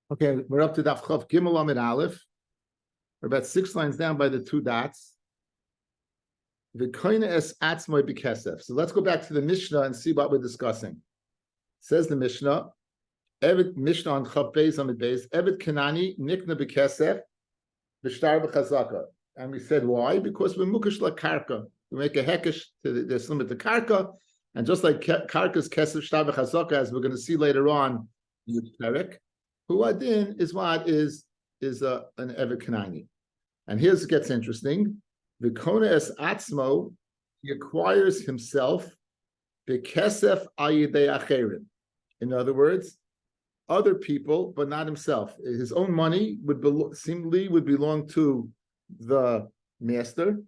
Okay, we're up to Daf Chav Gimel Amid Aleph. We're about 6 lines down by the 2 dots. V'koina es atzmoi b'kesef. So let's go back to the Mishnah and see what we're discussing. Says the Mishnah, Evet Mishnah on Chav Beis Amid Beis, Evet Kanani nikna b'kesef b'shtar b'chazaka. And we said why? Because we're mukesh la karka. We make a hekesh to the limit to karka, and just like karka's kesef shtar b'chazaka, as we're going to see later on in the Perek, Huadin is what is an Evet Kanani. And here's it gets interesting. V'kona es atzmo, he acquires himself b'kesef ayidei acherim. In other words, other people, but not himself. His own money seemingly would belong to the master.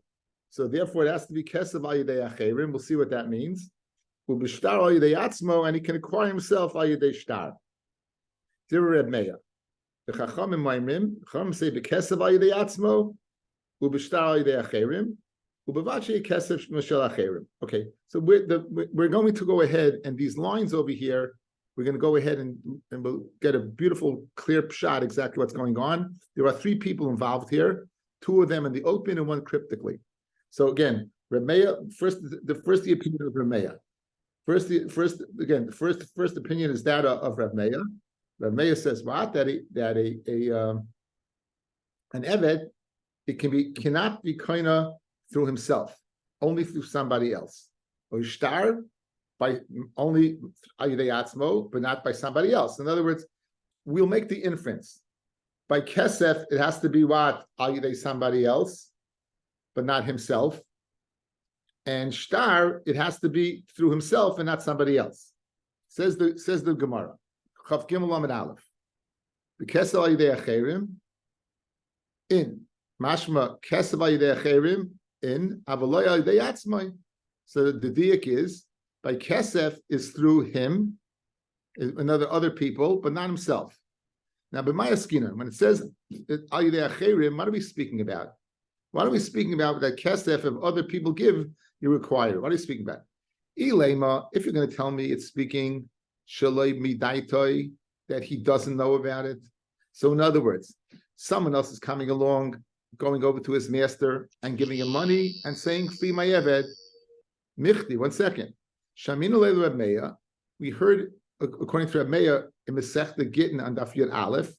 So therefore, it has to be kesef ayidei acherim. We'll see what that means. U'b'shtar ayidei atzmo, and he can acquire himself ayidei shtar. Zira Reb Meir. The Chachamim Maimrim, Chachamim say b'kesef ayidei atzmo, u'b'shtar ayidei acherim, u'b'vachi kesef mishal acherim. Okay, so we're going to go ahead, and these lines over here, we're going to go ahead and we'll get a beautiful, clear shot exactly what's going on. There are 3 people involved here, 2 of them in the open and 1 cryptically. So again, Reb Meir, the opinion of Reb Meir. First opinion is that of Reb Meir. Reb Meir says what? That an eved, it cannot be koina through himself, only through somebody else. Or shtar by only ayidei atzmo, but not by somebody else. In other words, we'll make the inference. By kesef, it has to be what? Ayidei somebody else, but not himself. And shtar, it has to be through himself and not somebody else. Says the Gemara. Chav Gimel Amid Aleph. B'kesef ayidei acherim in mashma kesef ayidei acherim in avaloi ayidei atzmai. So the diak is by kesef is through him, other people, but not himself. Now, b'maya skina, when it says ayidei acherim, what are we speaking about? What are we speaking about that kesef if other people give, you require? What are you speaking about? Ilema, if you're going to tell me it's speaking shaloi midaitoi, that he doesn't know about it. So in other words, someone else is coming along, going over to his master and giving him money and saying, "Fi my eved." Michti, 1 second. Shaminu leilu Reb Meir. We heard, according to Reb Meir, in Masechta Gittin on Daf Yod Aleph,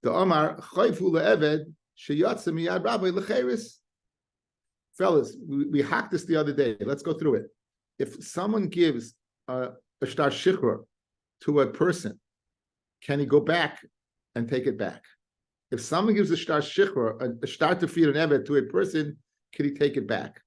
the Omar chayfu leeved sheyatsa miyad Rabbi lecheres. Fellas, we hacked this the other day. Let's go through it. If someone gives a shtar shichur to a person, can he go back and take it back? If someone gives a shtar shichur, a shtar to feed an eved to a person, can he take it back?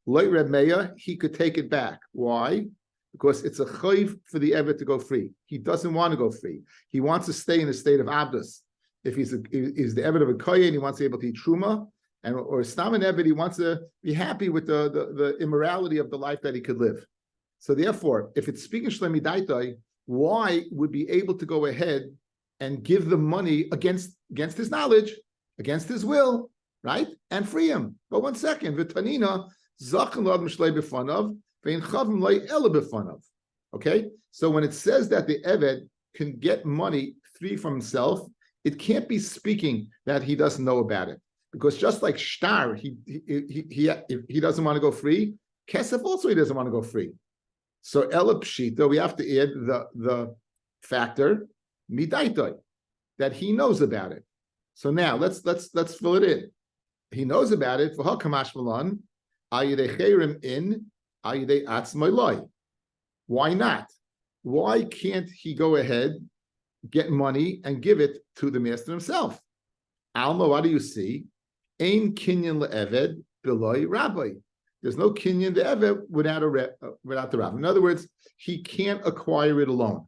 Like Reb Meir, he could take it back. Why? Because it's a chayv for the eved to go free. He doesn't want to go free. He wants to stay in a state of abdus. If he's the eved of a kohen, he wants to be able to eat truma, or a stam and eved, he wants to be happy with the immorality of the life that he could live. So therefore, if it's speaking shlemi daitai, why would be able to go ahead and give the money against his knowledge, against his will, right? And free him. But 1 second, v'tanina zachan l'adam shlei b'fanav ve'in chavim loy ela b'fanav. Okay, so when it says that the eved can get money free from himself, it can't be speaking that he doesn't know about it, because just like shtar, if he doesn't want to go free, kesef also he doesn't want to go free. So ela pshita, we have to add the factor midaitoi, that he knows about it. So now let's fill it in. He knows about it. For hakamash malan ayidei cherim in ayidei atzmai loy. Why not? Why can't he go ahead, get money, and give it to the master himself? Alma, what do you see? Ein kinyan le'eved beloy rabbi. There's no kinyan to eved without the rabbi. In other words, he can't acquire it alone.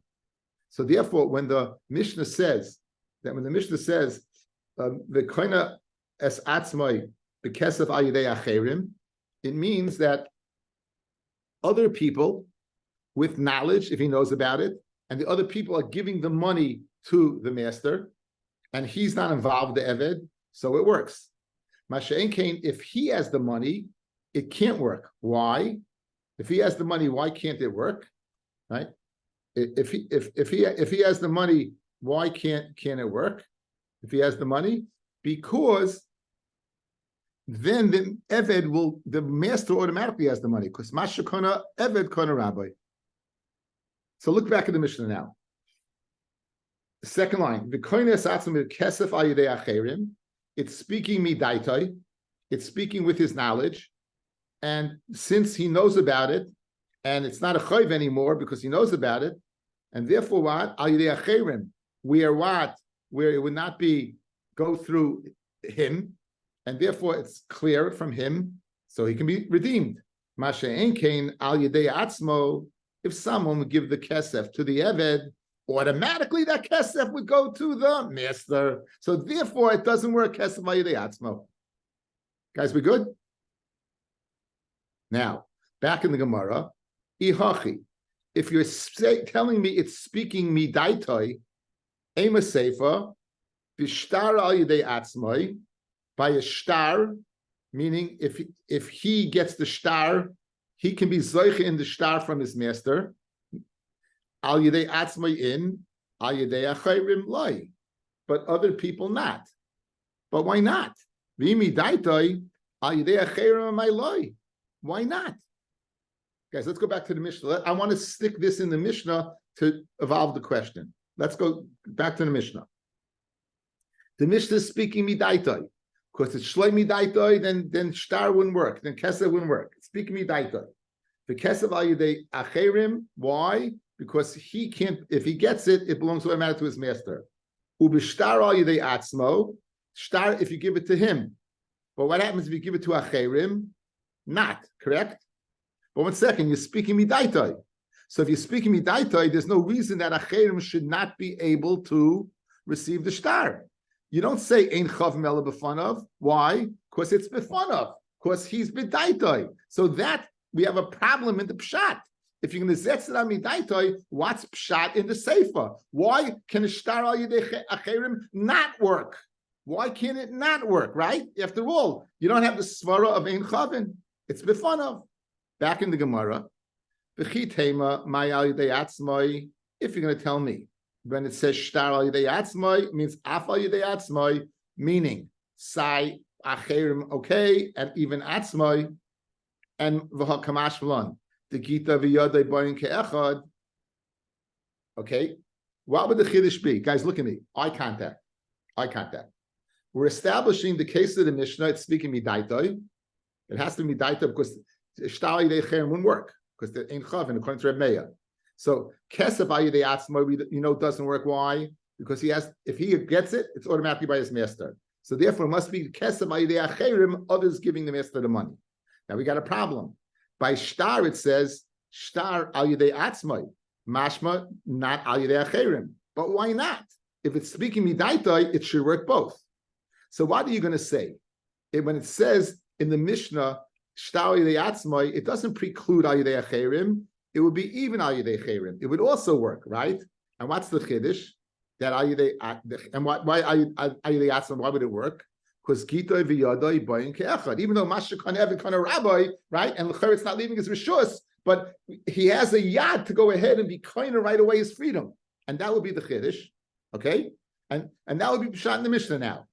So therefore, when the Mishnah says the koina es atzmai b'kesef ayidei acherim, it means that other people with knowledge, if he knows about it, and the other people are giving the money to the master, and he's not involved, the eved, so it works. Masha'en kain, if he has the money, it can't work. Why? If he has the money, why can't it work? Right? If he has the money, Why can't it work if he has the money? Because then the master automatically has the money, because Mashakona Eved Kona Rabbi. So look back at the Mishnah now. The second line, it's speaking midaitai, it's speaking with his knowledge, and since he knows about it, and it's not a chayv anymore because he knows about it, and therefore what? Where it would not be go through him, and therefore it's clear from him, so he can be redeemed. If someone would give the kesef to the Eved, automatically that kesef would go to the master. So therefore it doesn't work kesef al yedei atzmo. Guys, we good? Now, back in the Gemara, ihachi. If you're telling me it's speaking midaitoi, ema seifa, bishtar al yedei atzmoi, by a shtar, meaning if he gets the shtar, he can be zoiche in the shtar from his master. Al yedei atzmoi in, al yedei achayrim loi, but other people not. But why not? V'imi daitoi al yedei achayrim amai loi. Why not? Guys, let's go back to the Mishnah. I want to stick this in the Mishnah to evolve the question. Let's go back to the Mishnah. The Mishnah is speaking midaitoi. Because it's shloi midaitoi, then shtar wouldn't work, then kesef wouldn't work. It's speaking midaitoi. The kesef al yedei acherim. Why? Because he can't. If he gets it, it belongs automatically to his master. Ubishtar al yedei atzmo. Shtar if you give it to him. But what happens if you give it to acherim? Not correct. But 1 second, you're speaking midaitoi. So if you're speaking midaitoi, there's no reason that acherim should not be able to receive the shtar. You don't say ein chav mela b'fanav. Why? Because it's b'fanav. Because he's b'daitoi. So that we have a problem in the pshat. If you're going to zetz it on midaitoi, what's pshat in the sefer? Why can a shtar al yedei acherim not work? Why can't it not work? Right? After all, you don't have the svara of ein chavin. It's b'fanav. Back in the Gemara, v'chitema may al yedei atzmoi. If you're going to tell me, when it says shtar al yedei atzmoi, means af al yedei atzmoi, meaning sai acherim okay, and even atzmoi, and v'hakamash v'lon the gita v'yodei boyin ke'echad. Okay, what would the chiddush be? Guys, look at me. Eye contact. We're establishing the case of the Mishnah. It's speaking midaitoi. It has to be midaitoi because shtar al yedei acherim wouldn't work because there ain't chavin according to Reb Meir. So kesef al yedei atzmo, doesn't work. Why? Because if he gets it, it's automatically by his master. So therefore, it must be kesef al yedei acherim, others giving the master the money. Now we got a problem. By shtar it says shtar al yedei atzmo, mashma not al yedei acherim. But why not? If it's speaking midaitoi, it should work both. So what are you going to say? When it says in the Mishnah shtar al yedei atzmo, it doesn't preclude al yedei acherim. It would be even al yedei cherim. It would also work, right? And what's the chiddush? That al yedei and why al yedei atzmai? Why would it work? Because gitoi v'yodoi boyin ke'echad. Even though mashakon eved kana rabbi, right? And l'cher it's not leaving his rishus, but he has a yad to go ahead and be kind of right away his freedom, and that would be the chiddush, okay? And that would be pshat in the Mishnah now.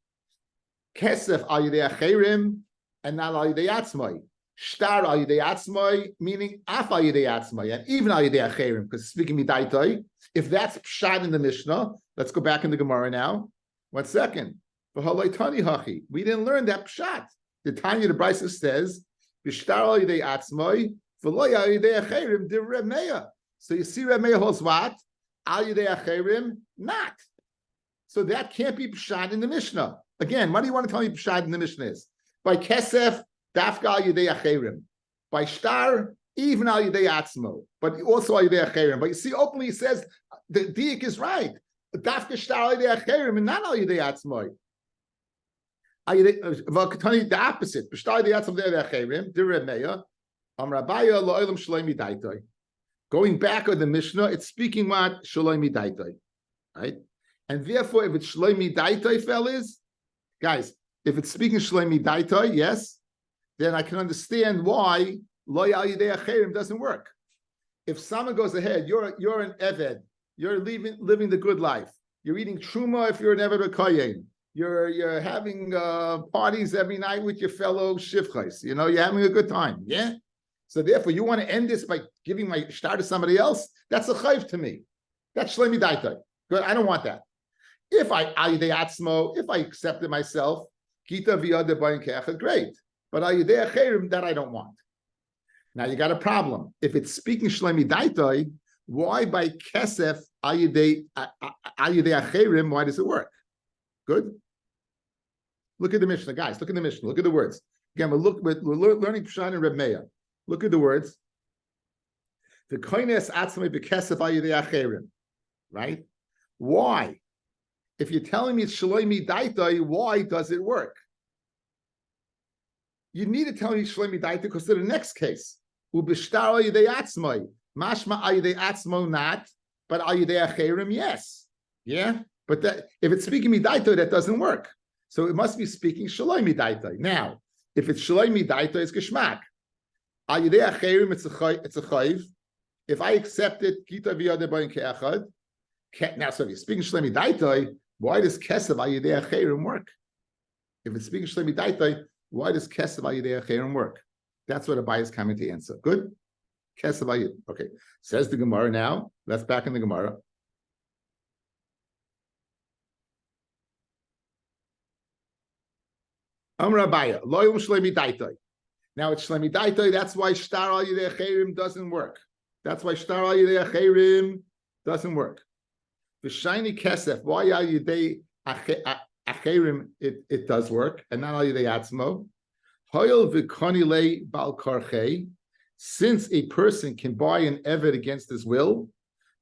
Kesef al yedei cherim and not al yedei atzmai. Shtar al yedei atzmai, meaning af al yedei atzmai, and even al yedei acherim, because speaking midaitoi, if that's pshat in the Mishnah, let's go back in the Gemara now. 1 second. We didn't learn that pshat. The Tanya, the Brisa says, B'shtar al yedei atzmai, v'lo al yedei acherim, de Reb Meir. So you see Reb Meir holds what? Al yedei acherim, not. So that can't be pshat in the Mishnah. Again, what do you want to tell me pshat in the Mishnah is? By kesef, dafka al yedei acherim. By shtar, even al yedei atzmo, but also al yedei acherim. But you see, openly he says the diak is right. Dafka shtar al yedei acherim and not al yedei atzmo. The opposite. B'shtar al yedei atzmo yedei acherim. Dir Meir. Rabbi lo olam shaloi midaitoi. Going back on the Mishnah, it's speaking what shaloi midaitoi, right? And therefore, if it's shaloi midaitoi, fellas, guys, if it's speaking shaloi midaitoi, yes, then I can understand why lo al yedei acherim doesn't work. If someone goes ahead, you're an eved, you're living the good life, You're eating truma if you're an Eved Kohen. You're having parties every night with your fellow shivchais. You're having a good time. Yeah. So therefore, you want to end this by giving my shtar to somebody else? That's a chayv to me. That's shlemi daita. Good. I don't want that. If I accept it myself, kita v'yada bayin ke'echad, great. But ayidei acherim, that I don't want. Now you got a problem. If it's speaking shlemi daita, why by kesef ayidei acherim? Why does it work? Good. Look at the Mishnah, guys. Look at the Mishnah. Look at the words. Again, we're learning Pshan and Reb Meir. Look at the words. The koines atzmei bekesef ayidei acherim. Right? Why? If you're telling me it's shloimi daitoi, why does it work? You need to tell me shloimi daitoi because of the next case. Ubishtar ayidei atzmei. Mashma ayidei atzmo not, but ayidei acherim, yes. Yeah? But that if it's speaking midaito, that doesn't work. So it must be speaking shaloi midaito. Now, if it's shaloi midaito, it's geschmack. Ayidei acherim, it's a chayv. If I accept it, kita v'yadeh bayin ke'echad. Now, so if you're speaking shaloi midaito, why does kesev ayidei acherim work? If it's speaking shaloi midaito, why does kesev ayidei acherim work? That's what Rabbi is coming to answer. Good. Kesev ayid. Okay. Says the Gemara now. Let's back in the Gemara. Rabbi, loyum shlemi daitoi. Now it's shlemi daitoi. That's why shtar al yidei acherim doesn't work. That's why shtar al yidei acherim doesn't work. The shiny kesef. Why al yidei acherim it does work, and not al yidei atzmo. Hoyel v'konilei bal karchei. Since a person can buy an eved against his will,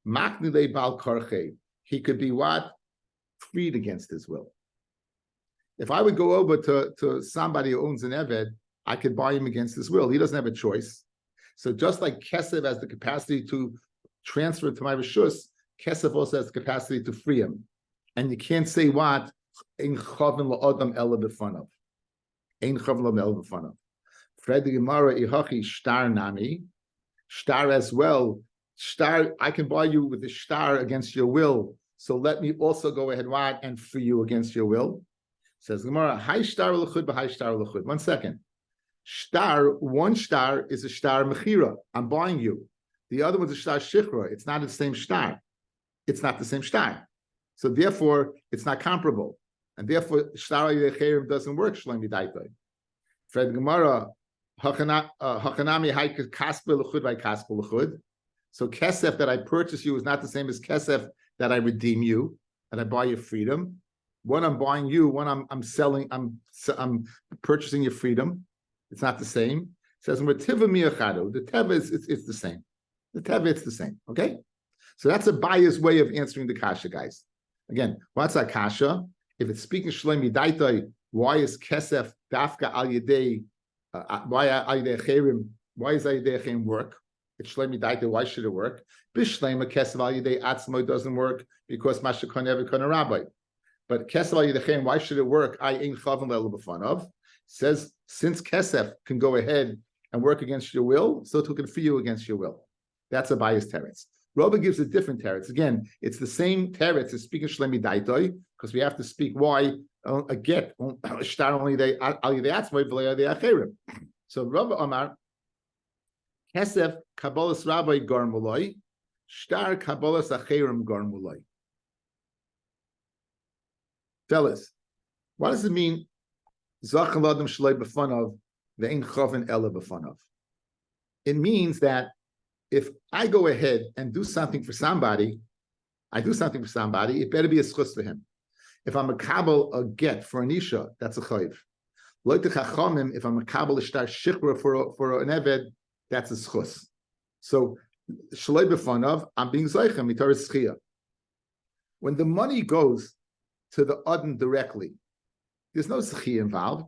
maknilei bal karchei. He could be what? Freed against his will. If I would go over to somebody who owns an Eved, I could buy him against his will. He doesn't have a choice. So just like Kesef has the capacity to transfer to my Rishus, Kesef also has the capacity to free him. And you can't say what? Ein chavin la'adam ela b'fanav. Ein chavin la'adam ela b'fanav. Fred the Gemara ihachi shtar nami. Shtar as well. Shtar, I can buy you with a shtar against your will. So let me also go ahead and free you against your will. Says Gemara, "Hai shtar l'chud, b'hai shtar l'chud." 1 second. One shtar is a shtar mechira. I'm buying you. The other one's a shtar shichra. It's not the same shtar. It's not the same shtar. So therefore, it's not comparable. And therefore, shtar yidei doesn't work. Shlemi daitoi. Fred Gemara, hakanami hai kaspe l'chud by kaspe l'chud. So kesef that I purchase you is not the same as kesef that I redeem you, and I buy your freedom. One I'm buying you, one I'm selling, I'm purchasing your freedom. It's not the same. It says the teva it's the same. The teva it's the same. Okay, so that's a biased way of answering the kasha, guys. Again, what's a kasha? If it's speaking shlemi daitoi, why is kesef dafka al yedei? Why ayidei acherim? Why is ayidei acherim work? It's shlemi daitoi. Why should it work? Bishlema kesef al yedei atzmo doesn't work because mashakon ever kon Rabbi. But kesef al yidei, why should it work? I ain't chavim le'elu b'fanav. Says since kesef can go ahead and work against your will, so too can free you against your will. That's a biased teretz. Rabbi gives a different teretz. Again, it's the same teretz as speaking shlemi daitoi because we have to speak why a get shtar only they al yidei atzmoi v'lo yidei acherim. So Rabbi Omar kesef kabbalas Rabbi garmuloi, shtar kabbalas acherim garmuloi. Tell us, what does it mean? It means that if I go ahead and do something for somebody, it better be a schus for him. If I'm a kabel a get for an isha, that's a chayv. If I'm a kabel a shtar shikra for an eved, that's a schus. So shalei b'fanav, I'm being zoichem mitar schia. When the money goes to the Adon directly, there's no schia involved.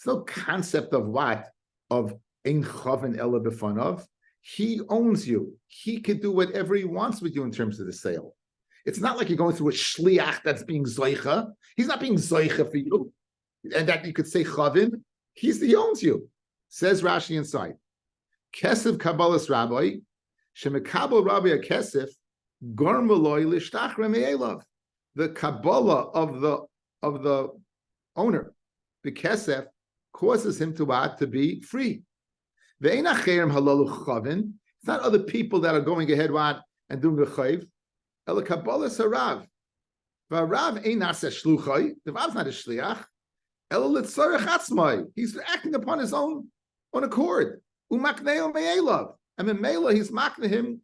There's no concept of what? Of ein chavin ela b'fanav. He owns you. He can do whatever he wants with you in terms of the sale. It's not like you're going through a shliach that's being zoicha. He's not being zoicha for you. And that you could say chavin. He owns you. Says Rashi inside. Kesef kabbalas Rabbi, shemekabel Rabbi a kesef, gormaloi lishtachre me'elav. the Kabbalah of the owner, the Kesef, causes him to be free. It's not other people that are going ahead and doing the chayv. El Kabbalah Sarav. V'Rav ein nasa shluchai. The Rav's not a shliach. El litzarech atzmai. He's acting upon his own accord. Umakneo me'elav. And in Mela, he's makna him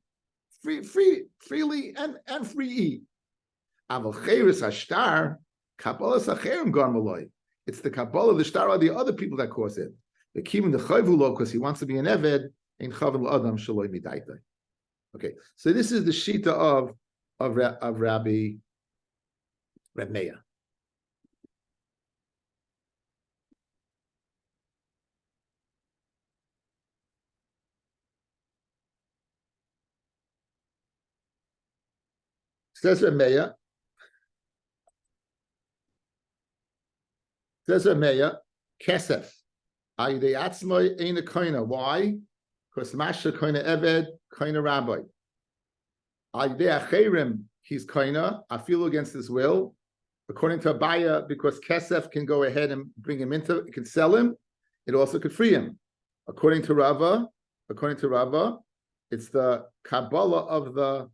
freely and free. Aval cheres hashtar. Kabbalah sacherim garmaloi. It's the Kabbalah, the shtar are the other people that cause it. They keep him the chayvulo because he wants to be an eved. Ein chavel adam shaloi midaitai. Okay, so this is the shita of Rabbi Meir. Says Rabbi Meir. Kesef. Ayidei atzmai ein a koina. Why? Because masha koina eved, koina rabbi. Ayidei acherim, he's koina. I feel against his will. According to Abaya, because kesef can go ahead and bring him into, it can sell him. It also could free him. According to Rava, it's the Kabbalah of the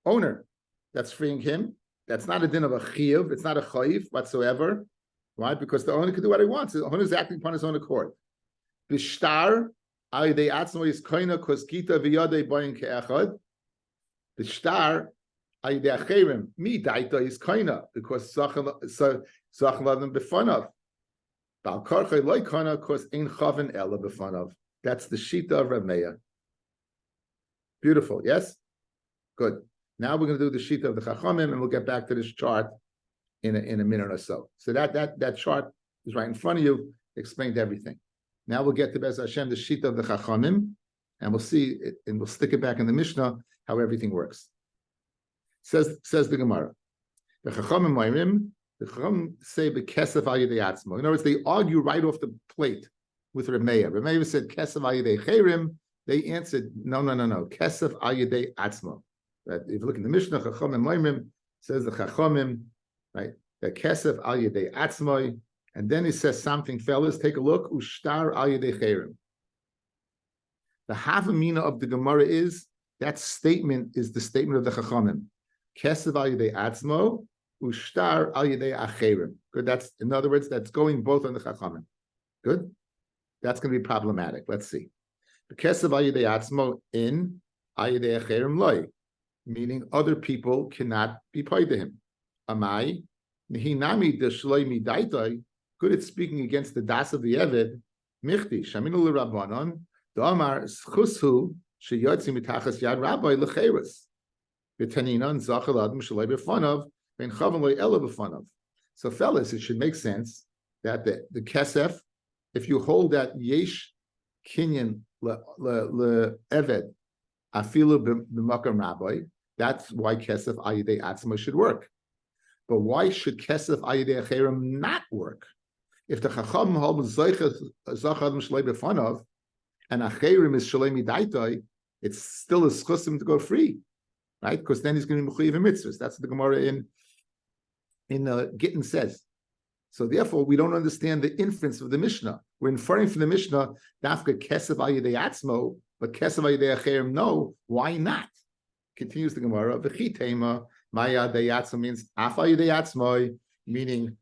owner that's freeing him. That's not a din of a chiyuv. It's not a chayiv whatsoever. Right? Because the owner can do what he wants. The owner is acting upon his own accord. Bishtar, ayidei atzmo is koina kos kita v'yadei boyin ke'echad. Bishtar, ayidei acherim, mi daita is koina, because zachan ladam b'fanav. Bal karchay loy koina kos ein chaven ela b'fanav. That's the shita of Rabbi Meir. Beautiful, yes? Good. Now we're going to do the shita of the Chachamim, and we'll get back to this chart in a minute or so. So that chart is right in front of you, explained everything. Now we'll get to Bez Hashem, the shita of the Chachamim, and we'll see it, and we'll stick it back in the Mishnah, how everything works. Says the Gemara. The Chachamim say Bekesef Ayidei Atzmo. In other words, they argue right off the plate with Rabbi Meir. Rabbi Meir said Kesef Ayidei Cherim. They answered, no. Kesef Ayidei Atzmo. That if you look in the Mishnah, Chachamim Moimrim says the Chachamim, right? The Kesef Al Yedei Atzmoi, and then he says something, fellas, take a look. Ushtar Al Yedei Cherim. The Havamina of the Gemara is that statement is the statement of the Chachamim. Kesef Al Yedei Atzmo, Ushtar Al Yedei Acherim. Good. That's in other words, that's going both on the Chachamim. Good. That's going to be problematic. Let's see. The Kesef Al Yedei Atzmo in Al Yedei Acherim loy, meaning other people cannot be paid to him. Amai, Nihinami de Shloimi Daitai, good at speaking against the Das of the Eved, Michti, Shaminu Rabbanon, Damar, Schushu, Sheyotzi Mitachas Yad Rabbi Lecheres, Vitaninan, Zachaladam Shalai Befanov, Ben Chavan Ella Befanov. So, fellas, it should make sense that the Kesef, if you hold that Yesh Kinyan Le Eved, Afilu B'Makam Rabbi, that's why Kesef Ayidei Atzma should work. But why should Kesef Ayidei Acherim not work? If the Chacham holds Zachad Shalei Befanov and Acherim is Shalei Midaitai, it's still a schusim to go free, right? Because then he's going to be Mechuyev mitzvahs. That's what the Gemara in Gittin says. So therefore, we don't understand the inference of the Mishnah. We're inferring from the Mishnah Dafka Kesef Ayidei Atzmo, but Kesef Ayidei Acherim no. Why not? Continues the Gemara. V'chitema. Maya Dayatzmo means Afa Yatzmo, meaning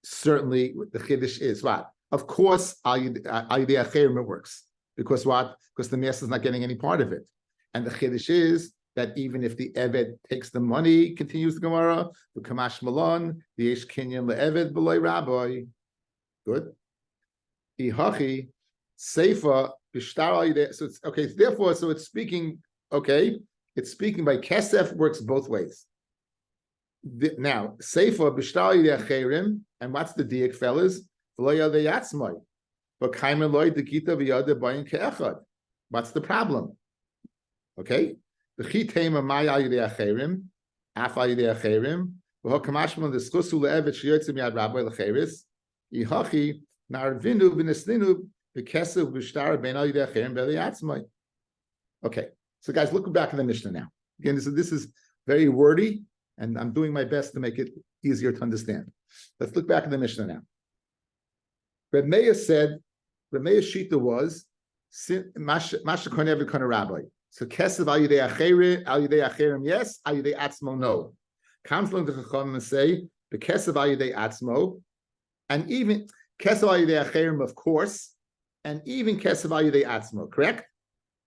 certainly the Chiddush is what? Of course, Ayidei Acherim it works. Because what? Because the master is not getting any part of it. And the Chiddush is that even if the Eved takes the money, continues the Gemara, the Kamash Malon, the Yesh Kinyan LeEved B'loi Rabbi. Good. Ihachi, Seifa, Bishtar Ayidei. So it's okay, therefore, so it's speaking, okay, it's speaking by Kesef, works both ways. Now, Seifa B'Shtar Yidei Acherim, and what's the diak, fellas? V'lo Yadei Yatzmai, but Kaimer Loi Dekita V'Yadei Bayin Ke'echad. What's the problem? Okay, V'chitema Maya Yidei Acherim, Afa Yidei Acherim, V'ho Kamashman D'Schusu LeEvet Sheyotzim Yad Rabbi Lecheres, Yihachi Narvinu V'Neslinu V'Kesev B'Shtar Ben Yidei Acherim B'Yadei Yatzmai. Okay, so guys, look back in the Mishnah now. Again, this is very wordy. and I'm doing my best to make it easier to understand. Let's look back at the Mishnah now. Reb Meir said, Reb Meir's shita was Masha Konev Kana Rabbi. So Kesav al Yidei Acherim, yes, al Yidei Atzmo, no. Comes along the Chacham and say the Kesav al Yidei Atzmo, and even Kesav al Yidei Acherim, of course, and even Kesav al Yidei Atzmo, correct?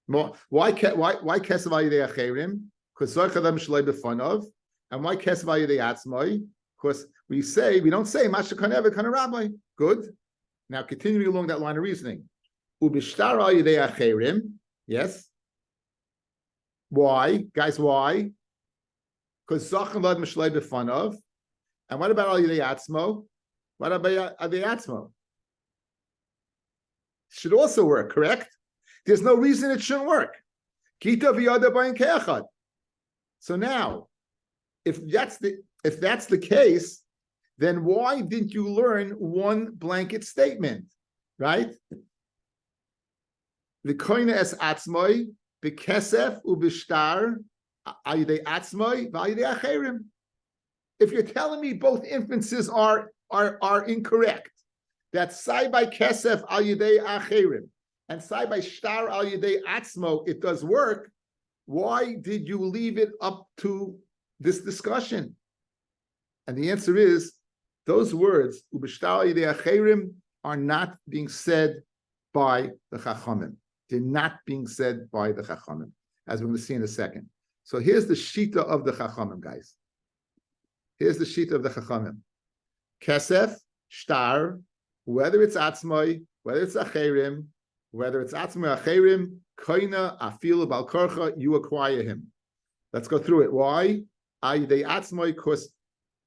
Why Kesav al Yidei Acherim? Because Zochadam Shlei B'Fanov, and why Kesav al Yidei Atzmo? Because we don't say Masha Konev Kana Rabbi. Good. Now continuing along that line of reasoning. Ubishtar al Yidei Acherim, yes. Why, guys? Why? Because Zachan Lad Mishlei B'Fanov. And what about al Yidei Atzmo? What about al Yidei Atzmo? Should also work, correct? There's no reason it shouldn't work. Kita v'yada b'ayin ke'echad. So now, if that's the case, then why didn't you learn one blanket statement, right? V'koina es atzmoi b'kesef u'b'shtar al yidei atzmoi v'al yidei acherim. If you're telling me both inferences are incorrect, that sai by kesef al yidei acherim and sai by shtar al yidei atzmo, it does work, why did you leave it up to this discussion? And the answer is, those words, ubishtar yidei acherim, are not being said by the Chachamim. They're not being said by the Chachamim, as we're going to see in a second. So here's the shita of the Chachamim, guys. Here's the shita of the Chachamim. Kesef, shtar, whether it's atzmai, whether it's acherim, whether it's atzmai acherim, koina, afilu, balkorcha, you acquire him. Let's go through it. Why? Ayidei atzmai, because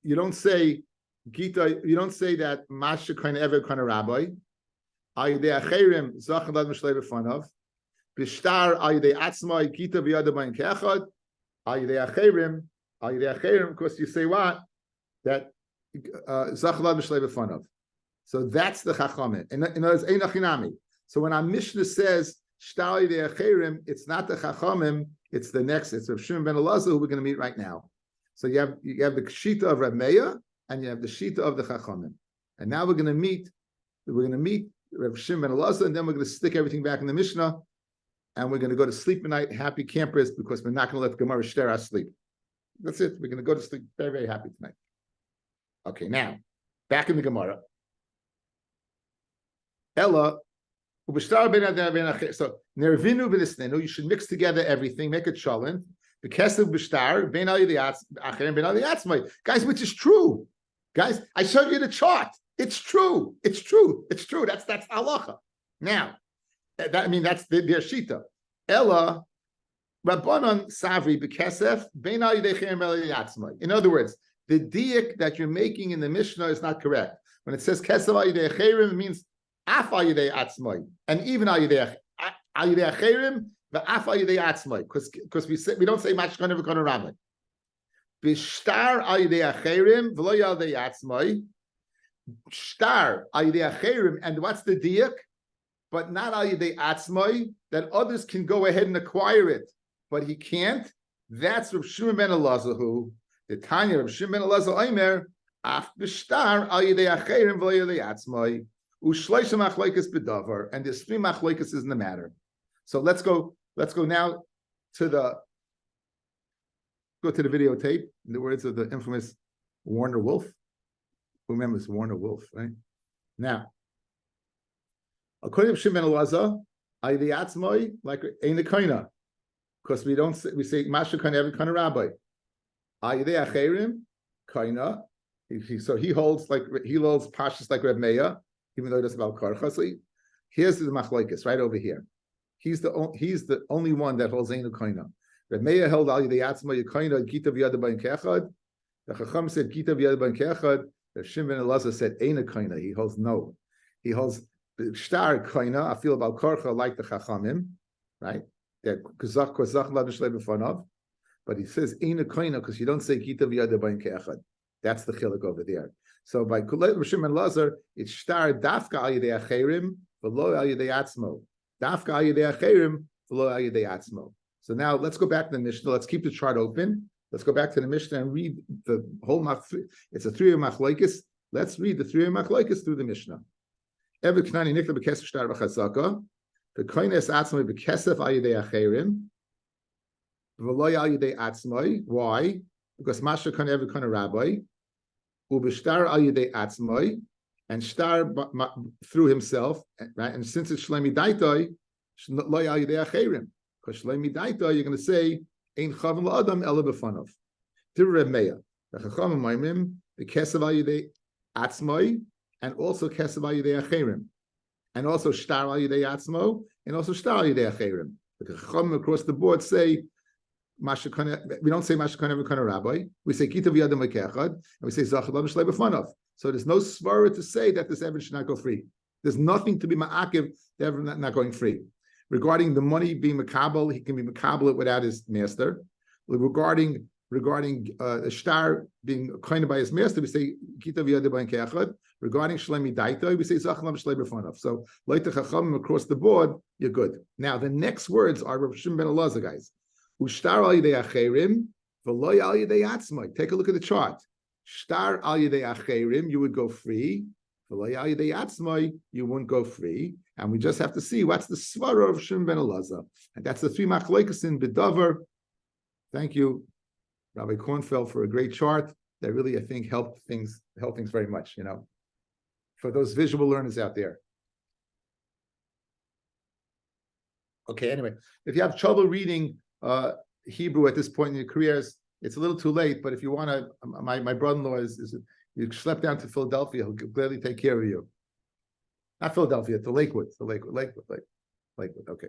you don't say Gita, you don't say that Masha Koina Ever Koina Rabbi. Ayidei Acherim Zachan Lad Mishlei B'Fanav. B'Shtar Ayidei Atzmai Gita V'Yada B'Ayin Ke'echad. Ayidei Acherim. Of course, you say what? That Zachan Lad Mishlei B'Fanav. So that's the Chachamim. In other words, Ein Achinami. So when our Mishnah says Shtar Ayidei Acherim, it's not the Chachamim. It's the next. It's Rav Shimon ben Elazar, who we're going to meet right now. So you have the Shita of Reb Meir, and you have the Shita of the Chachamim. And now we're going to meet Rav Shimon ben Elazar, and then we're going to stick everything back in the Mishnah, and we're going to go to sleep at night, happy campers, because we're not going to let Gemara share our sleep. That's it. We're going to go to sleep very, very happy tonight. Okay, now, back in the Gemara. Ella, so Nervinu v'nisnenu, you should mix together everything, make it shalent. The kesav b'shtar ben al yidei acherim ben al yidei atzmai. Guys, which is true. Guys, I showed you the chart. It's true. It's true. It's true. That's halacha. Now, that's their shita. Ella rabbanon savri b'kesef ben al yidei acherim ben al yidei atzmai. In other words, the diak that you're making in the Mishnah is not correct. When it says kesav al yidei acherim, it means af al yidei atzmai, and even al yidei acherim. Because we don't say much kind of a rabbi. B'shtar al yidei acherim v'lo yaldei atzmai. Shtar al yidei acherim, and what's the diak? But not al yidei atzmai, that others can go ahead and acquire it, but he can't. That's Rav Shimon ben Elazar, who the Tanya Rav Shimon ben Elazar Omer af b'shtar al yidei acherim v'lo yaldei atzmai u'shleisha machlokes b'davar, and there's 3 machlokes in the matter. So let's go now to the videotape, in the words of the infamous Warner Wolf. Who remembers Warner Wolf, right? Now, according to Shimon Elazar, ayidei atzmai, like ein koina, because we say Masha Koina every Koina Rabbi. Ayidei acherim koina. So he holds pashas like Reb Meir, even though he doesn't about karcha. So here's the machlokes right over here. He's the only one that holds Einu Koina. Reb Meir held Al Yidei Atzmai Koina Gita V'Yada B'Ayin Ke'echad. The Chacham said Gita V'Yada B'Ayin Ke'echad. Reb Shimon ben Elazar said Einu Koina. He holds no. He holds Shtar Koina. I feel about Korcha like the Chachamim, right? That Kozach Lad Mishlei B'Fanav. But he says Einu Koina because you don't say Gita V'Yada B'Ayin Ke'echad. That's the chiluk over there. So by Reb Shimon ben Elazar, it's Shtar Dafka Al Yidei Acherim V'Lo Al Yidei Atzmo. Dafka ayidei acherim v'lo ayidei atzmo. So now let's go back to the Mishnah. Let's keep the chart open. Let's go back to the Mishnah and read the whole it's a three machlokes. Let's read the three machlokes through the Mishnah. Every knani nikla bekesef shtar b'chazaka, the koines atzmai bekesef al yidei acherim, v'lo al yidei atzmai. Why? Because masha kan every kind of rabbi, ubishtar al yidei atzmai, and shtar through himself, right? And since it's shlemi daitoi, lo al yidei acherim, because shlemi daitoi, you're going to say ein chavim la'adam ela b'fanav. Tir Meya, the chachamim ma'imim the kesef al yidei atzmai, and also kesef al yidei acherim, and also shtar al yidei atzmo, and also shtar al yidei acherim. The chachamim across the board say we don't say mashakana every kind of rabbi. We say kita v'yadam v'kechad, and we say zachad lo b'shlei b'fanav. So there's no svara to say that this evidence should not go free. There's nothing to be ma'akiv, the evidence not going free. Regarding the money being makabel, he can be makabel without his master. Regarding a shtar being kind of by his master, we say kita v'yadam v'kechad. Regarding shlemi daita, we say zachad lo b'shlei b'fanav. So like the chachamim across the board, you're good. Now the next words are Rabbi Shimon ben Elazar, guys. Ushtar al yidei acherim, v'lo al yidei atzmai. Take a look at the chart. Shtar al yidei acherim, you would go free. V'lo al yidei atzmai, you wouldn't go free. And we just have to see what's the svara of Shimon ben Elazar. And that's the three machlokes in Bedover. Thank you, Rabbi Kornfeld, for a great chart that really, I think, helped things very much, for those visual learners out there. Okay, anyway, if you have trouble reading Hebrew at this point in your careers, it's a little too late, but if you want to, my brother-in-law you schlep down to Philadelphia, he'll gladly take care of you. Not Philadelphia, to Lakewood. Okay.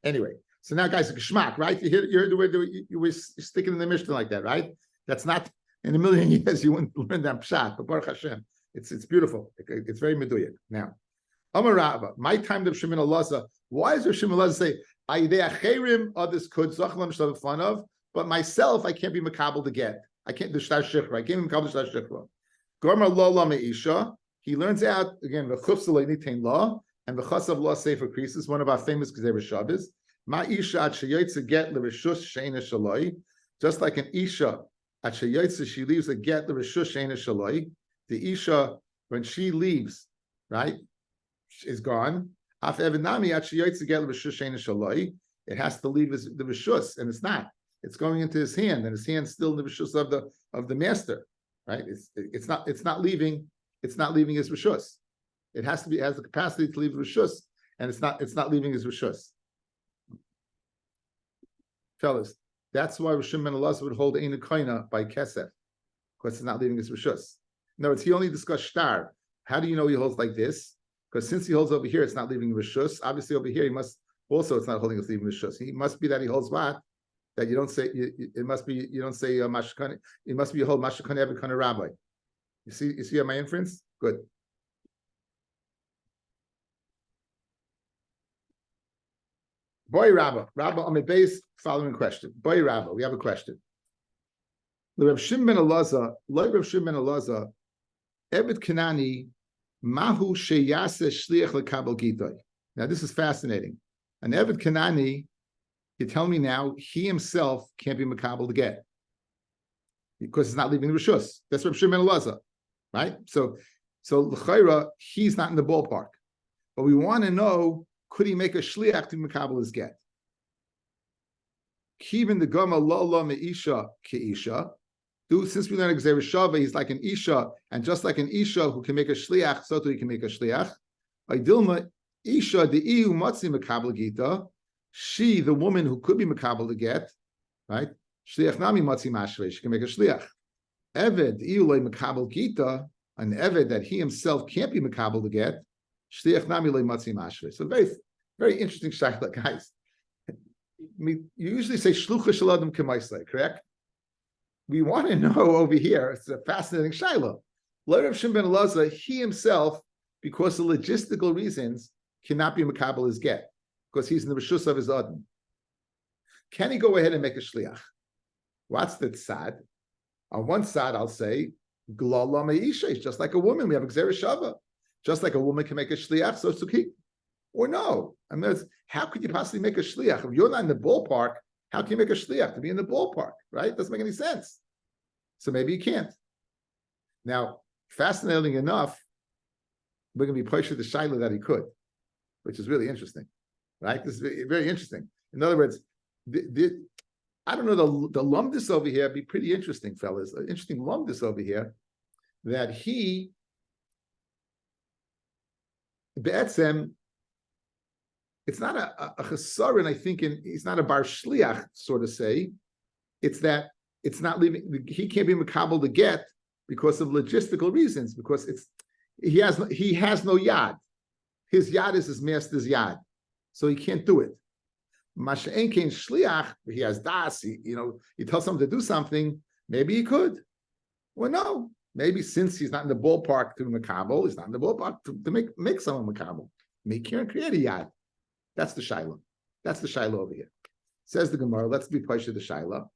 Anyway, so now guys, geschmack, right? You were sticking in the Mishnah like that, right? That's not, in a million years you wouldn't learn that pshat, but Baruch Hashem, it's beautiful. It's very meduyak. Now, Amar Rabba, my time to Shimon Elazar. Why does Shimon Elazar say Ayidei acherim, others could zachlam shtav fanav, but myself I can't be makabel to get. I can't do shtar shikra. I can't be makabel shtar shikra. Gorma lo la meisha. He learns out again the chufsa leinitain law and the chasav law sefer creases. One of our famous gezeres Shabbos. Ma isha at sheyotze get l'rishus sheina shaloi. Just like an isha at sheyotze, she leaves a get l'rishus sheina shaloi. The isha when she leaves, right, is gone. It has to leave the rishus, and it's not. It's going into his hand, and his hand's still in the rishus of the master, right? It's not leaving his rishus. It has the capacity to leave the rishus, and it's not leaving his rishus. Fellas, that's why Rishon ben Elazar would hold Einu Koina by Kesef, because it's not leaving his rishus. In other words, he only discussed shtar. How do you know he holds like this? Because since he holds over here, it's not leaving Rishus. Obviously, over here, he must also, it's not holding us leaving Rishus. He must be that he holds what? That you don't say, it must be, you don't say Mashakani, it must be you hold Mashakani every kind of rabbi. You see my inference? Good. Boy Rabba, on my base, following question. Boy Rabba, we have a question. The Reb Shimon ben Elazar, Ebed Kanani, Mahu sheyase shliach lekabel gitoi. Now this is fascinating. An Eved Kanani, you tell me now, he himself can't be makabel to get because it's not leaving the rishus. That's Reb Shimon ben Elazar, right? So l'chayra, he's not in the ballpark. But we want to know, could he make a shliach to makabel his get? Kivin the gama lo meisha keisha. Since we learn Gzeir Shava, he's like an Isha, and just like an Isha who can make a Shliach, so too he can make a Shliach. Dilma Isha, the Iu Matzi Makabel Gita, she, the woman who could be Makabel to get, right? Shliach Nami Matzi Mashve, she can make a Shliach. Eved, Iu Le Makabel Gita, an Eved that he himself can't be Makabel to get, Shliach Nami Le Matzi Mashve. So very, very interesting shayla, guys. You usually say Shlucha Shaladam Kemaisle, correct? We want to know over here, it's a fascinating shayla. Rav Shimon ben Elazar, he himself, because of logistical reasons, cannot be makabel his get, because he's in the rishus of his adam. Can he go ahead and make a shliach? What's the tzad? On one side, I'll say, glala meisha, he's just like a woman. We have gzeira shava. Just like a woman can make a shliach, so suki. Or no. I mean, how could you possibly make a shliach? If you're not in the ballpark, How can you make a shliach to be in the ballpark, right? Doesn't make any sense. So maybe you can't. Now, fascinating enough, we're going to be pushing the shaila that he could, which is really interesting, right? This is very interesting. In other words, I don't know, the lumdus over here be pretty interesting, fellas. An interesting lumdus over here, that he, be'etzem, it's not a chesaron, I think, it's not a bar shliach, sort of say. It's that it's not leaving, he can't be makabel to get because of logistical reasons, because he has no yad. His yad is his master's yad, so he can't do it. Masha'en kein shliach, he has das, he tells someone to do something, maybe he could. Well, no, maybe since he's not in the ballpark to makabel, he's not in the ballpark to make someone makabel. Make here and create a yad. That's the shaila. That's the shaila over here. Says the Gemara, let's be pasha the shaila.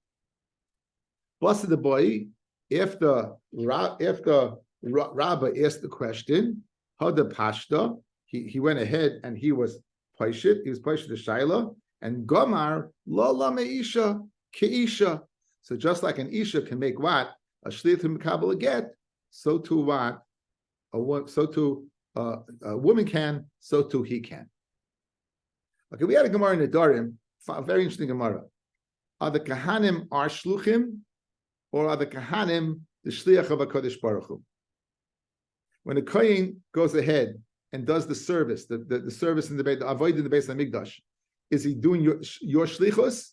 Blessed the boy, if the Rabbi asked the question, how the pashta, he went ahead and he was pasha the shaila, and Gomar, lo la meisha, keisha. So just like an isha can make what? A shliach to makabel a get, so too what? A woman can, so too he can. Okay, we had a Gemara in the Darim, a very interesting Gemara. Are the Kahanim our shluchim, or are the Kahanim the shliach of HaKadosh Baruch Hu? When a Kohen goes ahead and does the service, the service in the avoid in the base of the Mikdash, is he doing your shlichus,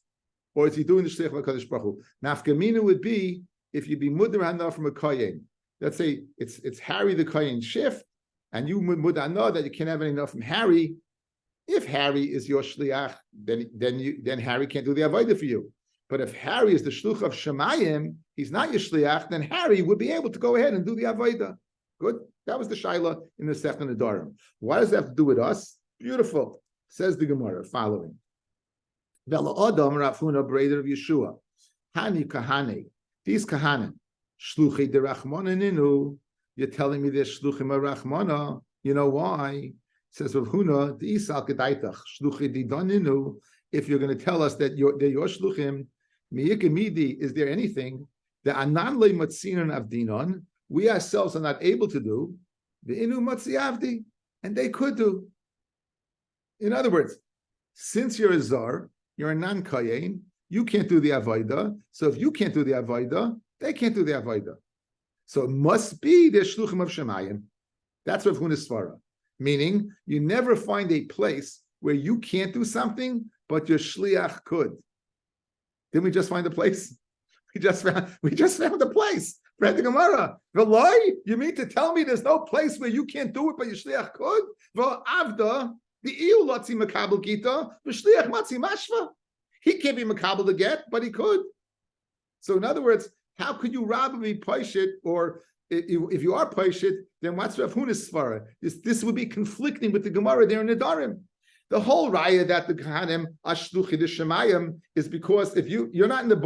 or is he doing the shliach of HaKadosh Baruch Hu? Nafkamina would be if you be mudar hana from a Kohen. Let's say it's Harry the Kohen shift, and you mudar hana that you can't have any enough from Harry. If Harry is your shliach, then Harry can't do the avodah for you. But if Harry is the shluch of Shemayim, he's not your shliach, then Harry would be able to go ahead and do the avodah. Good. That was the shaila in the Second Nedarim. What does that have to do with us? Beautiful. Says the Gemara following. Vela Adam Rafuna Breder of Yeshua. Hani Kahane. These Kahanim. Shluchi de Rachmananinu. You're telling me they're shluchim of Rachmana. You know why? Says Rav Huna, the Isal Kedaitach, Shluchi Didoninu, if you're going to tell us that they're your Shluchim, Miyikimidi, is there anything that Anan Le Matzinon Avdinon, we ourselves are not able to do, the Inu Matzi Avdi, and they could do. In other words, since you're a Zar, you're a non-Kayin, you can't do the Avodah, so if you can't do the Avodah, they can't do the Avodah. So it must be the Shluchim of Shemayim. That's Rav Huna's Svara. Meaning, you never find a place where you can't do something, but your shliach could. Didn't we just find a place? We just found the place. Read the Gemara. V'loi, you mean to tell me there's no place where you can't do it, but your shliach could? V'avda, the iu lotzi makabel gita, v'shliach matzi mashva. He can't be makabel to get, but he could. So in other words, how could you rather be paishit, or if you are paishit, then what's Rav Huna's svara? This would be conflicting with the Gemara there in the Darim. The whole raya that the Kahanim ashluchi the Shemayim is because if you're not in the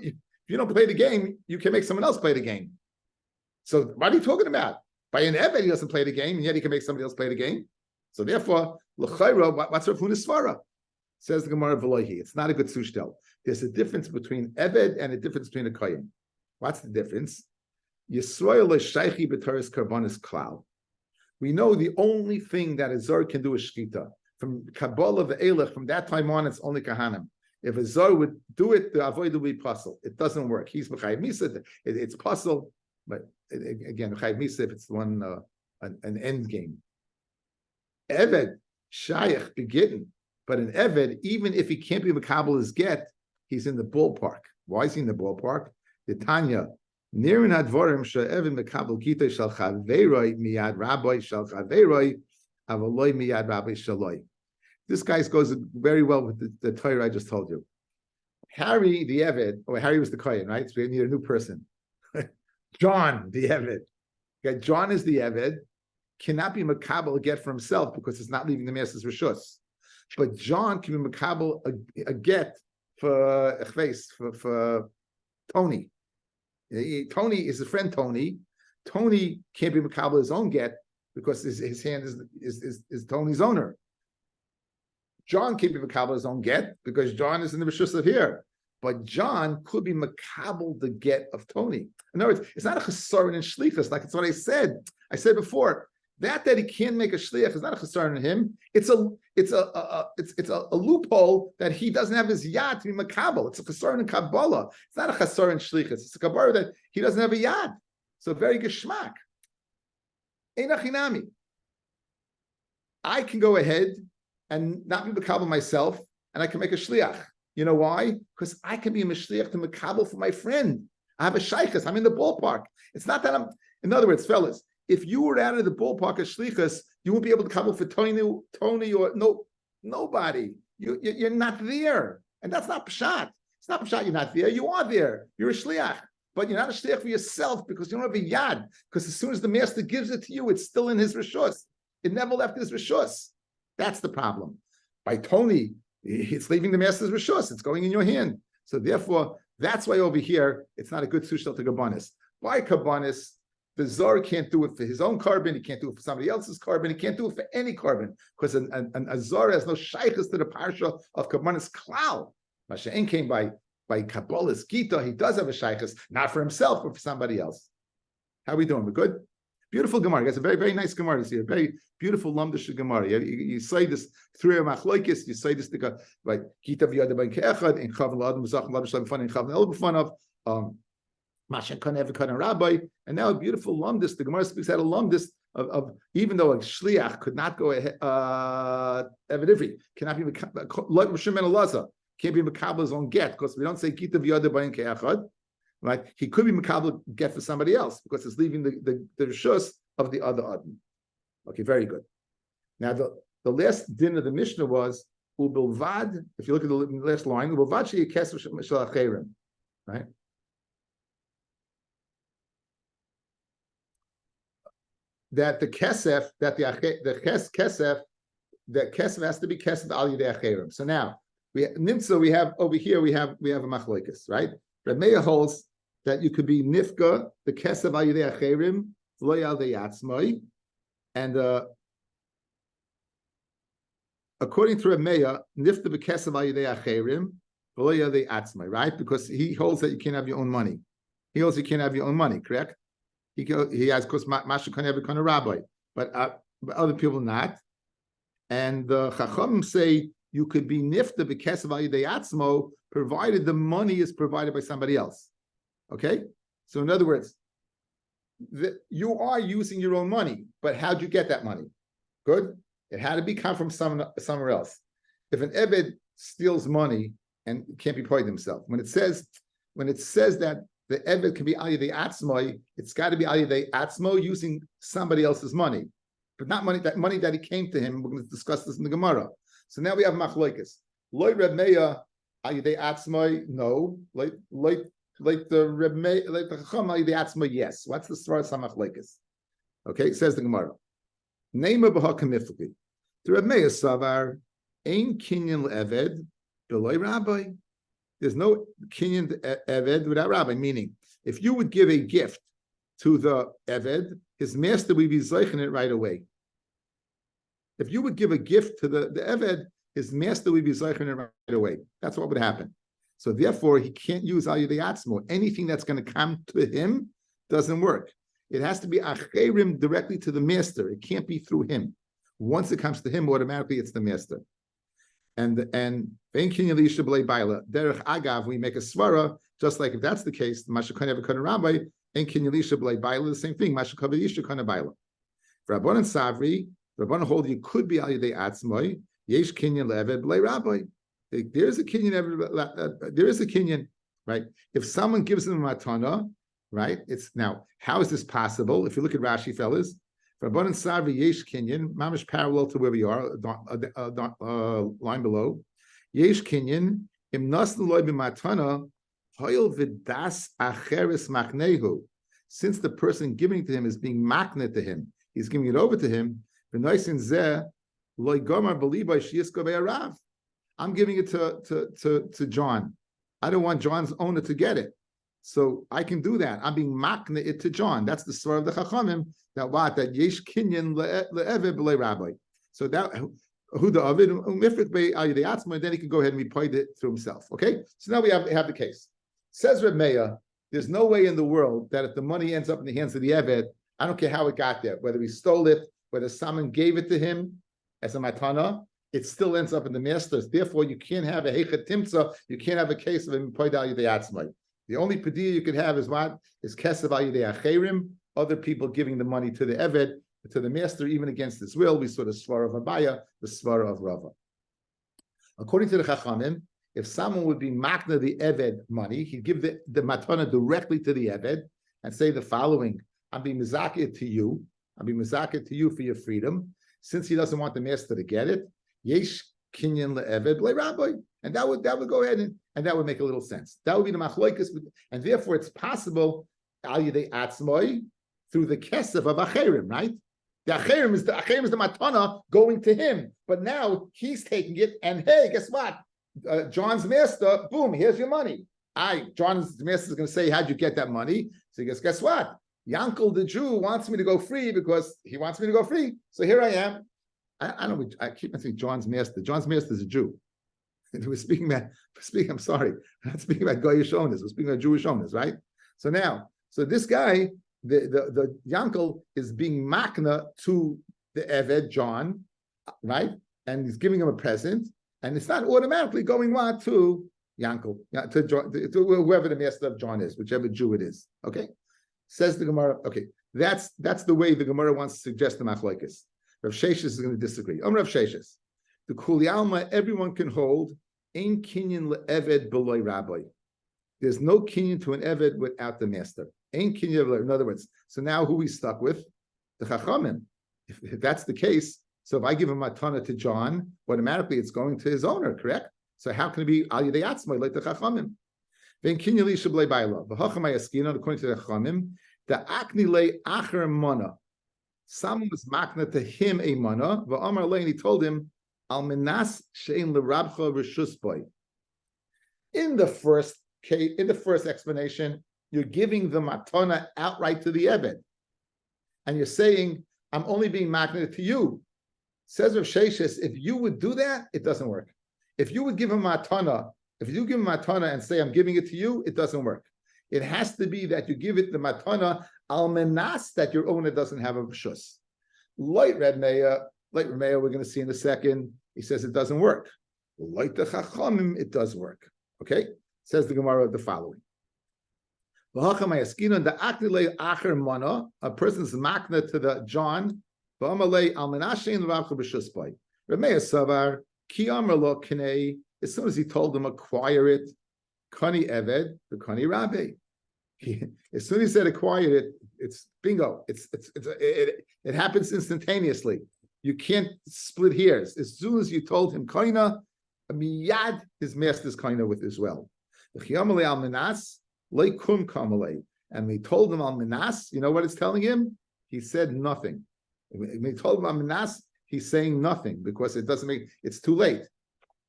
if you don't play the game, you can make someone else play the game. So what are you talking about? By an Eved, he doesn't play the game, and yet he can make somebody else play the game. So therefore, l'chayra, what's Rav Huna's svara? Says the Gemara V'lohi. It's not a good sushtel. There's a difference between Eved and a difference between a Kohen. What's the difference? Yisrael shaychi b'taris karbonis klal. We know the only thing that a zar can do is shkita. From Kabbalah ve'elech, from that time on, it's only kahanim. If a zar would do it, the avoid will be puzzle. It doesn't work. He's b'chayiv misa. It's puzzle, but again, b'chayiv misa if it's one an end game. Eved shayich begitten, but an eved, even if he can't be makabel his get, he's in the ballpark. Why is he in the ballpark? The Tanya. Nirin advorim she'evin mekabel gita shel chaveroi miyad rabbi shel chaveroi avaloi miyad rabbi shaloi. This guy goes very well with the Torah I just told you. Harry the Eved, or Harry was the Kohen, right? So we need a new person. John the Eved. Okay, John is the Eved, cannot be makabel a get for himself because it's not leaving the master's rishus. But John can be makabel a get for Tony. Tony is his friend Tony. Tony can't be makabel his own get because his hand is Tony's owner. John can't be makabel his own get because John is in the rishus of here. But John could be makabel the get of Tony. In other words, it's not a chesaron in shlichus, like it's what I said. I said before that he can't make a shliach is not a chesaron in him. It's a loophole that he doesn't have his yad to be makabel. It's a chesaron in Kabbalah. It's not a chesaron in shlichus. It's a kabbalah that he doesn't have a yad. So very geschmack. Einachinami. I can go ahead and not be makabel myself, and I can make a shliach. You know why? Because I can be a mashliach to makabel for my friend. I have a shaykhus. I'm in the ballpark. It's not that I'm. In other words, fellas, if you were out of the ballpark of shlichus, you won't be able to kabel for Tony or nobody. You're not there, and that's not pshat. It's not pshat. You're not there. You are there. You're a shliach, but you're not a shliach for yourself because you don't have a yad. Because as soon as the master gives it to you, it's still in his rishus. It never left his rishus. That's the problem. By Tony, it's leaving the master's rishus. It's going in your hand. So therefore, that's why over here, it's not a good sushel to Gabanis. By Kabanis, the Zor can't do it for his own carbon. He can't do it for somebody else's carbon. He can't do it for any carbon because a Zor has no shaykhus to the parsha of Kabanis klal. Masha'en came by Kabbalah's Gita. He does have a shaykhus, not for himself, but for somebody else. How are we doing? We're good? Beautiful Gemara. It's a very, very nice Gemara this year. Very beautiful Lamdish Gemara. You say this through Machloikis. You say this like Gita v'yada ben ke'echad in Chav l'adam v'zachem l'adam shalom fun in Chav l'el b'fanav Mashen kan ever kan Rabbi. And now a beautiful Lamdish. The Gemara speaks out of Lamdish of even though a shliach could not go ahead. Evidivri cannot be like Rishon ben Elazar can't be makabel's own get because we don't say Gita v'yada ben ke'echad. Right, he could be makabel get for somebody else because it's leaving the rishus of the other adon. Okay, very good. Now the last din of the Mishnah was ubilvad. If you look at the last line, ubilvad sheyikesef shalacherim, right? That the kesef, that the kesef has to be kesef al yidei acherim. So now we have over here we have a machlokes, right? Rabbi holds that you could be nifka the kesav al yidei acherim v'lo yaldei atzmai, and according to Rabbi nifka the kesav al yidei acherim v'lo yaldei atzmai, right? Because he holds that you can't have your own money. He holds you can't have your own money, correct? He has, of course, masha can have a rabbi, but other people not. And the Chachamim say you could be nifta the kesav al yidei atzmo, provided the money is provided by somebody else. Okay? So in other words, you are using your own money, but how'd you get that money? Good? It had to come from somewhere else. If an Ebed steals money and can't be paid himself, when it says that the Ebed can be al yidei atzmo, it's got to be al yidei atzmo using somebody else's money, but not money that he came to him. We're going to discuss this in the Gemara. So now we have machlokes. Loi Reb Meir al yidei atzmo, no. Like the Reb Meir, like the Chacham al yidei atzmo, yes. What's the story of machlokes? Okay, says the Gemara. Neima b'ha kamifli. The Reb Meir savar ein kinyan le'eved b'loi rabbi. There's no kinyan eved without rabbi. Meaning, if you would give a gift to the eved, his master would be zeichen it right away. If you would give a gift to the eved, his master would be zeichen it right away. That's what would happen. So therefore, he can't use al yidei atzmo. Anything that's going to come to him doesn't work. It has to be acherim directly to the master. It can't be through him. Once it comes to him, automatically it's the master. And derech agav, we make a svara, just like if that's the case, mashakon ever kana rabbi, and kinyelisha b'lei baila, the same thing. Mashakon yisha kana baila. Rabbanan savri, Rabbanan hold you could be al yidei atzmoi. Yesh kinyan le'eved b'lei rabbi. There is a kinyan. There is a kinyan, right? If someone gives them a matana, right? It's now. How is this possible? If you look at Rashi, fellas. Rabbanan Savri Yesh Kinyan, mamish parallel to where we are, line below. Yesh Kinyan, im nasnu loy b'matana, hoyel v'das acheres machnehu. Since the person giving to him is being makne to him, he's giving it over to him. V'noisin zeh loy gomar b'libay shiyisko be'arav. I'm giving it to John. I don't want John's owner to get it. So I can do that. I'm being makne it to John. That's the story of the Chachamim. That yesh kinyan le'eved b'lei rabbi. So that who the Ovid, and then he can go ahead and be paid it through himself. Okay, so now we have the case. Says Reb Meir, there's no way in the world that if the money ends up in the hands of the Eved, I don't care how it got there, whether he stole it, whether someone gave it to him as a matana, it still ends up in the master's. Therefore, you can't have a heichet timtza, you can't have a case of him paid al yidei atzmai. The only padiyah you could have is what? Is kesef al yidei acherim, other people giving the money to the Eved, to the master, even against his will. We saw the svara of Abaya, the svara of Rava. According to the Chachamim, if someone would be makna the Eved money, he'd give the matana directly to the Eved and say the following: I'm being mizakeh to you. I'm being mizakeh to you for your freedom. Since he doesn't want the master to get it, yesh kinyan le'eved le'rabbi, and that would go ahead and that would make a little sense. That would be the machloikas, and therefore it's possible al yidei atzmoi through the kesef of acherim, right? The acherim is the matana going to him, but now he's taking it, and hey, guess what? John's master, boom, here's your money. John's master is going to say, how'd you get that money? So he goes, guess what? Yankel the Jew wants me to go free because he wants me to go free. So here I am. I don't. I keep on saying John's master. John's master is a Jew. We're speaking. I'm sorry. I'm not speaking about Goyish owners. We're speaking about Jewish owners, right? So this guy, the Yankel is being makna to the Eved John, right? And he's giving him a present, and it's not automatically going what to Yankel, to whoever the master of John is, whichever Jew it is. Okay. Says the Gemara, okay, that's the way the Gemara wants to suggest the machlokes. Rav Sheshes is going to disagree. Rav Sheshes, the Kuli Alma, everyone can hold, ein kinyan le'eved b'loi rabbi. There's no kinyan to an eved without the master. Ein kinyan, in other words, so now who we stuck with? The Chachamim. If that's the case, so if I give a matana to John, automatically it's going to his owner, correct? So how can it be al yidei atzmai like the Chachamim? According to the Chachamim, the akni le acher mana. Someone was makna to him a mana. V'amar le, and he told him, al menas shein lerabcha reshus boy. In the first case, in the first explanation, you're giving the matana outright to the eved, and you're saying, I'm only being makna to you. Says Rav Sheshes, if you would do that, it doesn't work. If you would give him matana. If you give him matana and say, I'm giving it to you, it doesn't work. It has to be that you give it the matana al menas, that your owner doesn't have a reshus. Light Reb Meir, we're going to see in a second, he says it doesn't work. Light the Chachamim, it does work. Okay? Says the Gemara the following. A person's makna to the John, Reb Meir savar, ki amar lo kinei. As soon as he told them acquire it, Kani Eved, the Kani Rabbi. As soon as he said acquire it, it's bingo. It happens instantaneously. You can't split hairs. As soon as you told him Kaina, miyad, his master's Kaina with as well. And we told him al minas, you know what it's telling him? He said nothing. When he told him al minas, he's saying nothing because it doesn't make, it's too late.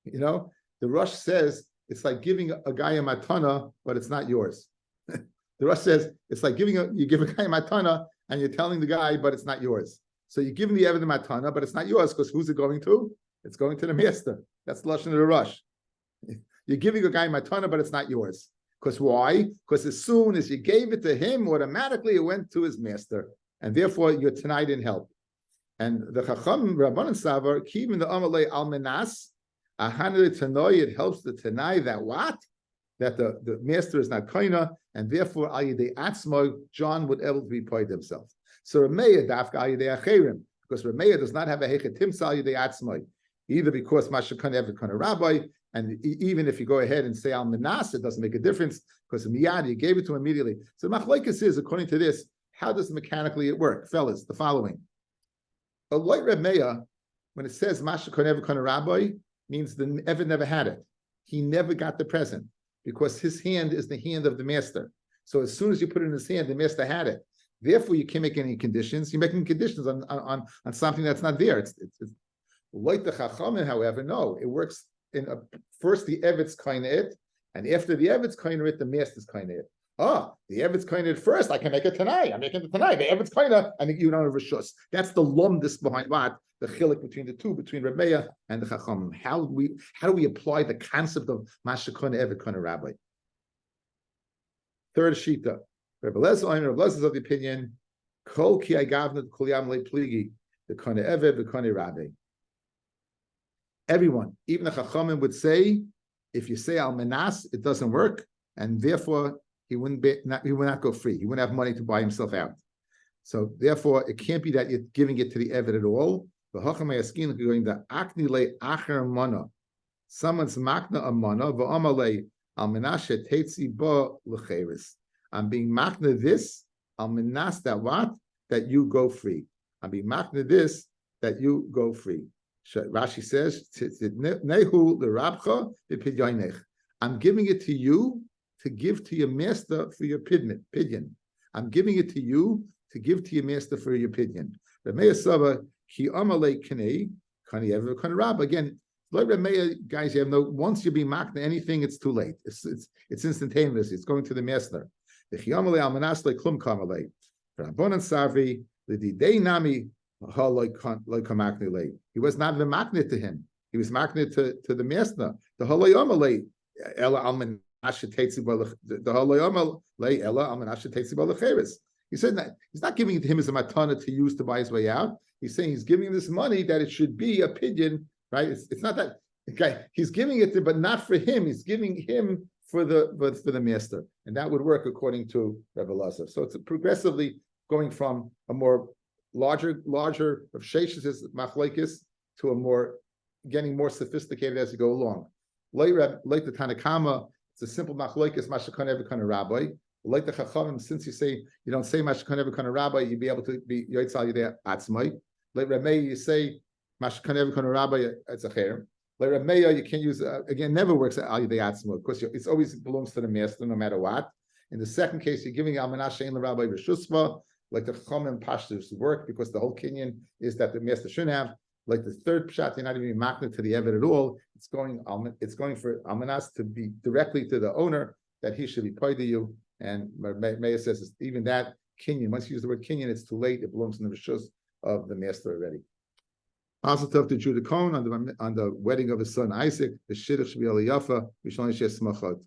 You know, the Rosh says it's like giving a guy a matana, but it's not yours. The Rosh says it's like you give a guy a matana and you're telling the guy, but it's not yours. So you give him the evidence matana, but it's not yours because who's it going to? It's going to the master. That's the Lashon of the Rosh. You're giving a guy matana, but it's not yours. Because why? Because as soon as you gave it to him, automatically it went to his master, and therefore your tanai didn't help. And the Chacham Rabbanan Savar, even the Amalei Al Menas. It helps the Tanai that what? That the master is not kaina, and therefore al yidei atzmo, John would able to be paid himself. So Rameya dafka al yidei acherim, because Rameya does not have a hechet timsa al yidei atzmo, either because mashakan ever kana rabbi, and even if you go ahead and say al menas, it doesn't make a difference because miyad you gave it to him immediately. So machlokes is, according to this, how does mechanically it work, fellas? The following: a light Rameya, when it says mashakan ever kana rabbi, means the Eved never had it. He never got the present because his hand is the hand of the master. So as soon as you put it in his hand, the master had it. Therefore, you can't make any conditions. You're making conditions on something that's not there. It's like the Chachamim, however, no. It works in first the Eved's kind of it, and after the Eved's kind of it, the master's kind of it. Oh, the Evet's kind of first. I can make it tonight. I'm making it tonight. The Evet's kind of, I think you don't have Rishus. That's the lumdis behind what? The chilik between the two, between Rabbi and the Chacham. How do we apply the concept of Mashakun Evet Kana Rabbi? Third Shita. Rabbi Lezer is of the opinion, Kol ki agavna kulyam le pligi, the Kana Evet, the Kana Rabbi. Everyone, even the Chachamim would say, if you say Al Menas, it doesn't work, and therefore he would not go free. He wouldn't have money to buy himself out. So therefore, it can't be that you're giving it to the Evet at all. The Chachamim askin going to akni le acher mana. Someone's makna a mana v'amalei al menashe tetzi ba lecheres. I'm being makna this al menas that what? That you go free. I'm being makna this that you go free. Rashi says, Nehu l'rabcha v'pidyanech. I'm giving it to you to give to your master for your pidyon. I'm giving it to you to give to your master for your pidyon. Ki amalei kinei kani ever kani rab. Again, like Remeya, guys, you have no. Once you're being makna anything, it's too late. It's instantaneous. It's going to the master. The chi amalei al manas le klum kamalei. Rabbanan sarvi l'didei nami. He was not the magnet to him. He was magnet to the master. The haloyamalei ella alman ashetetzi the haloyamalei ella alman ashetetzi balacheres. He said that he's not giving it to him as a matana to use to buy his way out. He's saying he's giving this money that it should be a pidyon, right? It's not that okay. He's giving it to, but not for him. He's giving him for the master, and that would work according to Rebbe Lazar. So it's progressively going from a more larger of Shesh's machlekes to a more getting more sophisticated as you go along. Like the Tanakama, it's a simple machlekes mashakon every kind of rabbi. Like the Chachamim, since you say you don't say mashakon every kind of rabbi, you'd be able to be yotzal yidei atzmai. Like Rabbi, you say mashakon every kind of rabbi, it's a cher. Like Rabbi, you can't use again. Never works al yidei atzmai because it's always belongs to the master no matter what. In the second case, you're giving almanah shein l'rabbi reshusva. Like the Chachamim pashtus work because the whole kinyan is that the master shouldn't have. Like the third pshat, you're not even makna to the Evet at all. It's going for almanas to be directly to the owner that he should be paid to you. And Meir says even that kinyan. Once you use the word kinyan, it's too late. It belongs in the rishus of the master already. Also, to Judah Cohen on the wedding of his son Isaac, the shidduch should be aliyafa. We should only share smachot.